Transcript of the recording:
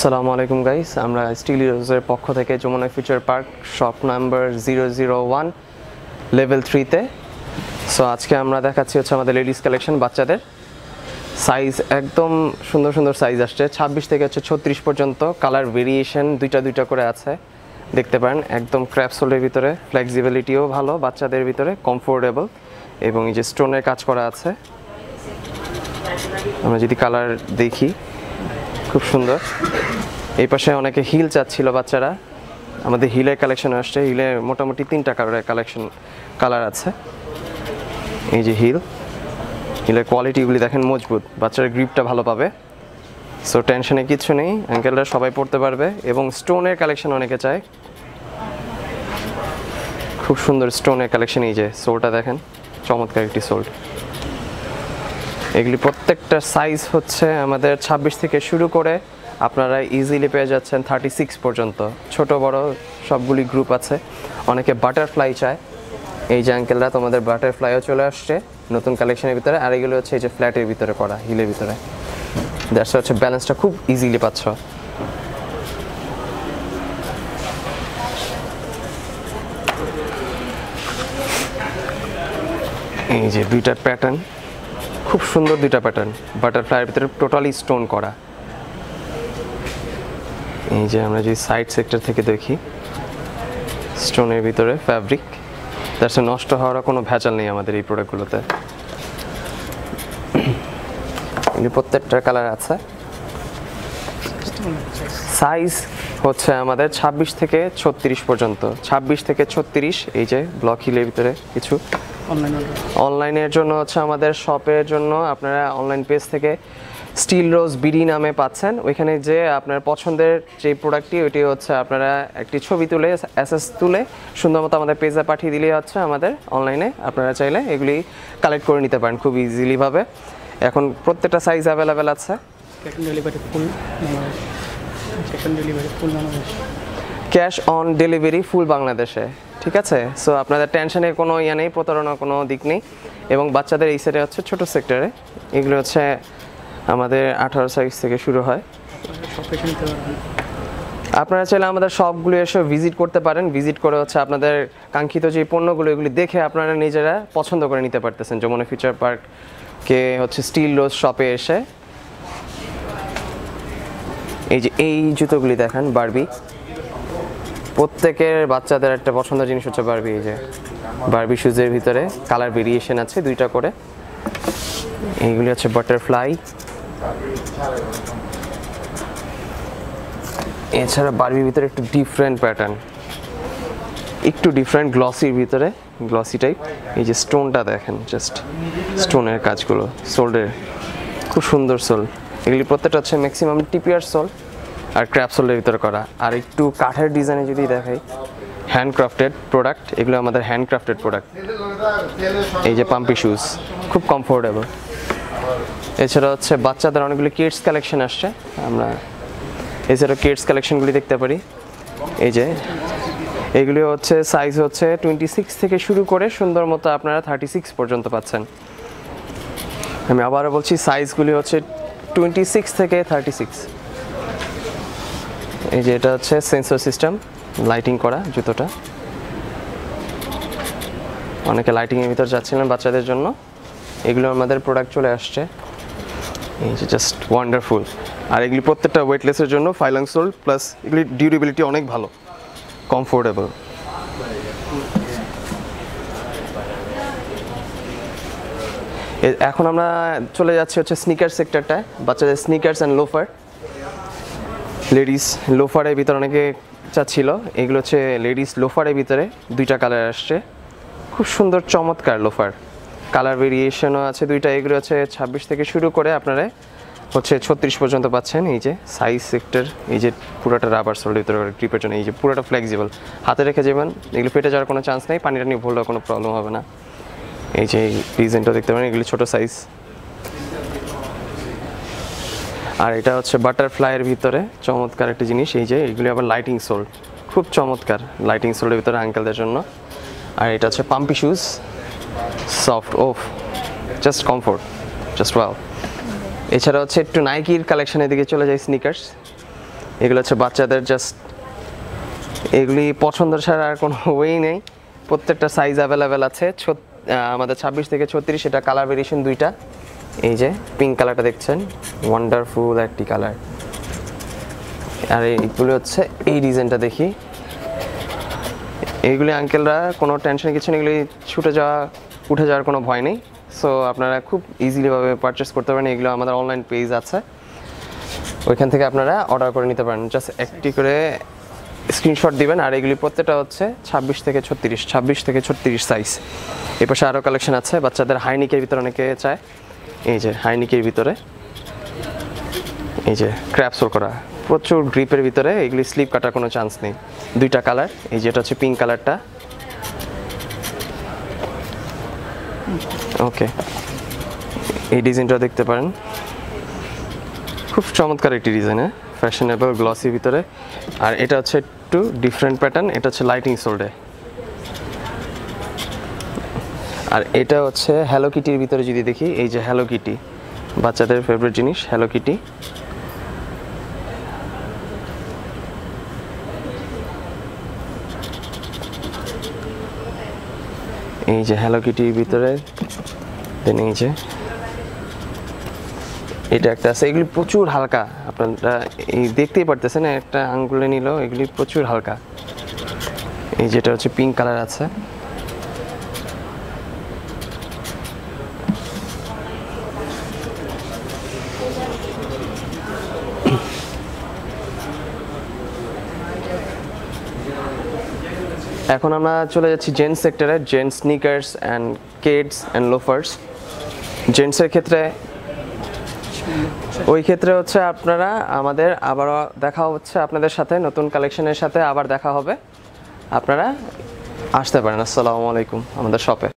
আসসালামু আলাইকুম গাইস, আমরা স্টিল হিরোজের পক্ষ থেকে Jamuna Future Park shop number 001 level 3-তে। সো আজকে আমরা দেখাচ্ছি হচ্ছে আমাদের লেডিস কালেকশন, বাচ্চাদের সাইজ একদম সুন্দর সুন্দর সাইজ আসছে 26 থেকে হচ্ছে 36 পর্যন্ত। কালার ভেরিয়েশন দুইটা করে আছে, দেখতে পারেন। একদম ক্র্যাপ সোলের ভিতরে, ফ্লেক্সিবিলিটিও ভালো, বাচ্চাদের ভিতরে কমফোর্টেবল, এবং এই যে স্টোনের কাজ করা আছে। আমরা যদি কালার দেখি, খুব সুন্দর। এই পাশে অনেকে হিল চাচ্ছিল বাচ্চারা, আমাদের হিলের কালেকশন আসছে। হিলে মোটামুটি 3টা কালারের কালার আছে। এই যে হিলের কোয়ালিটিগুলি দেখেন, মজবুত, বাচ্চারা গ্রিপটা ভালো পাবে। সো টেনশনে কিছু নেই, অ্যাঙ্কেলরা সবাই পড়তে পারবে। এবং স্টোনের কালেকশন অনেকে চায়, খুব সুন্দর স্টোনের কালেকশন। এই যে সোলটা দেখেন, চমৎকার একটি সোল। এগুলি প্রত্যেকটা সাইজ হচ্ছে আমাদের 26 থেকে শুরু করে আপনারা ইজিলি পেয়ে যাচ্ছেন 36 পর্যন্ত। ছোট বড় সবগুলি গ্রুপ আছে। অনেকে বাটারফ্লাই চায়, এই যে আঙ্কেলরা তোমাদের বাটারফ্লাইও চলে আসছে নতুন কালেকশনের ভিতরে। আর এগুলো হচ্ছে এই যে ফ্ল্যাটের ভিতরে করা, হিলের ভিতরে। দ্যাটস হচ্ছে ব্যালেন্সটা খুব ইজিলি পাচ্ছ। এই যে দুইটা প্যাটার্ন, খুব সুন্দর দুইটা প্যাটার্ন, বাটারফ্লাইয়ের ভিতরে টোটালি স্টোন করা। এই যে আমরা যদি সাইড সেক্টর থেকে দেখি, স্টোনের ভিতরে ফ্যাব্রিক, দ্যাটস নষ্ট হওয়ার কোনো ভেজাল নেই আমাদের এই প্রোডাক্টগুলোতে। প্রত্যেকটার কালার আছে। সাইজ হচ্ছে আমাদের 26 থেকে 36 পর্যন্ত। 26 থেকে 36, এই যে ব্লক হিলের ভিতরে কিছু। অনলাইনের জন্য হচ্ছে আমাদের শপের জন্য আপনারা অনলাইন পেজ থেকে স্টিল রোজ বিডি নামে পাচ্ছেন। ওইখানে যে আপনার পছন্দের যে প্রোডাক্টটি, ওইটি হচ্ছে আপনারা একটি ছবি তুলে এসএস তুলে সুন্দর মতো আমাদের পেজে পাঠিয়ে দিলেই হচ্ছে আমাদের অনলাইনে আপনারা চাইলে এগুলি কালেক্ট করে নিতে পারেন খুব ইজিলিভাবে। এখন প্রত্যেকটা সাইজ অ্যাভেলেবেল আছে। ক্যাশ অন ডেলিভারি ফুল বাংলাদেশে, ঠিক আছে। সো আপনাদের টেনশনের কোনো ইয়ে নেই, প্রতারণার কোনো দিক নেই। এবং বাচ্চাদের এই সেটে হচ্ছে ছোটো সেক্টরে, এগুলো হচ্ছে আমাদের 18 সাইজ থেকে শুরু হয়। আপনারা চাইলে আমাদের সবগুলো এসে ভিজিট করতে পারেন। ভিজিট করে হচ্ছে আপনাদের কাঙ্ক্ষিত যে পণ্যগুলো, এগুলি দেখে আপনারা নিজেরা পছন্দ করে নিতে পারতেছেন যমুনা ফিউচার পার্ককে হচ্ছে স্টিল রোজ শপে এসে। এই যে এই জুতোগুলি দেখেন, বারবি, প্রত্যেকের বাচ্চাদের একটা পছন্দের জিনিস হচ্ছে বারবি। এই যে বারবি শুজের ভিতরে কালার ভেরিয়েশন আছে 2টা করে। এইগুলি হচ্ছে বাটারফ্লাই। এছাড়া বারবির ভিতরে একটু ডিফারেন্ট প্যাটার্ন, একটু ডিফারেন্ট গ্লসির ভিতরে, গ্লসি টাইপ। এই যে স্টোনটা দেখেন, জাস্ট স্টোনের কাজগুলো, সোলের খুব সুন্দর সোল। এগুলি প্রত্যেকটা হচ্ছে ম্যাক্সিমাম টিপিআর সোল আর ক্র্যাপ সোলের ভিতরে করা। আর একটু কাঠের ডিজাইনে যদি দেখাই, হ্যান্ডক্রাফটেড প্রোডাক্ট, এগুলো আমাদের হ্যান্ডক্রাফটেড প্রোডাক্ট। এই যে পাম্পি শুজ, খুব কমফোর্টেবল। এছাড়া হচ্ছে বাচ্চাদের অনেকগুলি কিডস কালেকশন আসছে, আমরা এছাড়া কিডস কালেকশনগুলি দেখতে পারি। এই যে এগুলি হচ্ছে সাইজ হচ্ছে 26 থেকে শুরু করে সুন্দর মতো আপনারা 36 পর্যন্ত পাচ্ছেন। আমি আবারও বলছি, সাইজগুলি হচ্ছে 26 থেকে 36। এই যে এটা হচ্ছে সেন্সর সিস্টেম, লাইটিং করা জুতোটা। অনেকে লাইটিংয়ের ভিতর যাচ্ছিলেন বাচ্চাদের জন্য, এগুলো আমাদের প্রোডাক্ট চলে আসছে। এই যে জাস্ট ওয়ান্ডারফুল। আর এগুলি প্রত্যেকটা ওয়েটলেসের জন্য ফাইলাং সোল, প্লাস এগুলি ডিউরেবিলিটি অনেক ভালো, কমফোর্টেবল। এখন আমরা চলে যাচ্ছি হচ্ছে স্নিকার সেক্টরটায়, বাচ্চাদের স্নিকার্স অ্যান্ড লোফার। লেডিস লোফারের ভিতরে অনেকে চাচ্ছিল, এগুলো হচ্ছে লেডিস লোফারের ভিতরে 2টা কালার আসছে, খুব সুন্দর চমৎকার লোফার। কালার ভেরিয়েশনও আছে 2টা। এগুলো হচ্ছে 26 থেকে শুরু করে আপনারা হচ্ছে 36 পর্যন্ত পাচ্ছেন। এই যে সাইজ সেক্টর, এই যে পুরোটা রাবার সোলের ভিতরে গ্রিপের জন্য, এই যে পুরোটা ফ্লেক্সিবল, হাতে রেখে যাবেন, এগুলো ফেটে যাওয়ার কোনো চান্স নেই, পানিটা নিয়ে ভুললেও কোনো প্রবলেম হবে না। এই যে এই ডিজাইনটা দেখতে পারেন, এগুলি ছোটো সাইজ। আর এটা হচ্ছে বাটারফ্লাইয়ের ভিতরে চমৎকার একটা জিনিস। এই যে এগুলি আবার লাইটিং সোল, খুব চমৎকার লাইটিং সোলের ভিতরে আঙ্কেলদের জন্য। আর এটা হচ্ছে পাম্পি শুজ, সফট, ওফ, জাস্ট কমফোর্ট, জাস্ট ওয়াও। এছাড়া হচ্ছে একটু নাইকির কালেকশনের দিকে চলে যায়, স্নিকার্স। এগুলো হচ্ছে বাচ্চাদের জাস্ট, এগুলি পছন্দ ছাড়া আর কোনো ওয়েই নেই। প্রত্যেকটা সাইজ অ্যাভেলেবেল আছে। আমাদের 26 থেকে 36, এটা কালার ভেরিয়েশন দুইটা। এই যে পিঙ্ক কালারটা দেখছেন, ওয়ান্ডারফুল একটি কালার। আর এইগুলো হচ্ছে এই ডিজাইনটা দেখি, এইগুলি আঙ্কেলরা কোনো টেনশন কিছু নেই, এগুলি উঠে যাওয়ার কোনো ভয় নেই। সো আপনারা খুব ইজিলিভাবে পারচেস করতে পারেন। এগুলো আমাদের অনলাইন পেজ আছে, ওইখান থেকে আপনারা অর্ডার করে নিতে পারেন। জাস্ট একটি করে স্ক্রিনশট দিবেন। আর এগুলি প্রত্যেকটা হচ্ছে 26 থেকে 36 সাইজ। এই পাশে আরও কালেকশন আছে বাচ্চাদের হাইনিকের ভিতরে, অনেকে চায়। এই যে হাইনিকের ভিতরে এই যে ক্র্যাপসোল করা, প্রচুর গ্রিপের ভিতরে, এগুলি স্লিপ কাটার কোনো চান্স নেই। দুইটা কালার, এই যেটা হচ্ছে পিঙ্ক কালারটা। ওকে, এই ডিজাইনটা দেখতে পারেন, খুব চমৎকার একটি ডিজাইন, ফ্যাশনেবল গ্লসির ভিতরে। আর এটা হচ্ছে একটু ডিফারেন্ট প্যাটার্ন, এটা হচ্ছে লাইটিং সোল্ডে। আর এটা হচ্ছে হ্যালো কিটির ভিতরে যদি দেখি, এই যে হ্যালো কিটি, বাচ্চাদের ফেভারিট জিনিস হ্যালো কিটি। এই যে হ্যালো কিটির ভিতরে দেন, এই যে এটা একটা আছে। এগুলি প্রচুর হালকা, আপনারা এই দেখতেই পারতেছেন, একটা আঙ্গুলে নিল, এগুলি প্রচুর হালকা। এই যেটা হচ্ছে পিঙ্ক কালার আছে। এখন আমরা চলে যাচ্ছি জেন্টস সেক্টরে, gents sneakers and kids and loafers. জেন্টসের ক্ষেত্রে হচ্ছে আপনারা আমাদের আবারও দেখা হচ্ছে আপনাদের সাথে, নতুন কালেকশনের সাথে আবার দেখা হবে। আপনারা আসতে পারেন। আসসালামু আলাইকুম আমাদের শপে।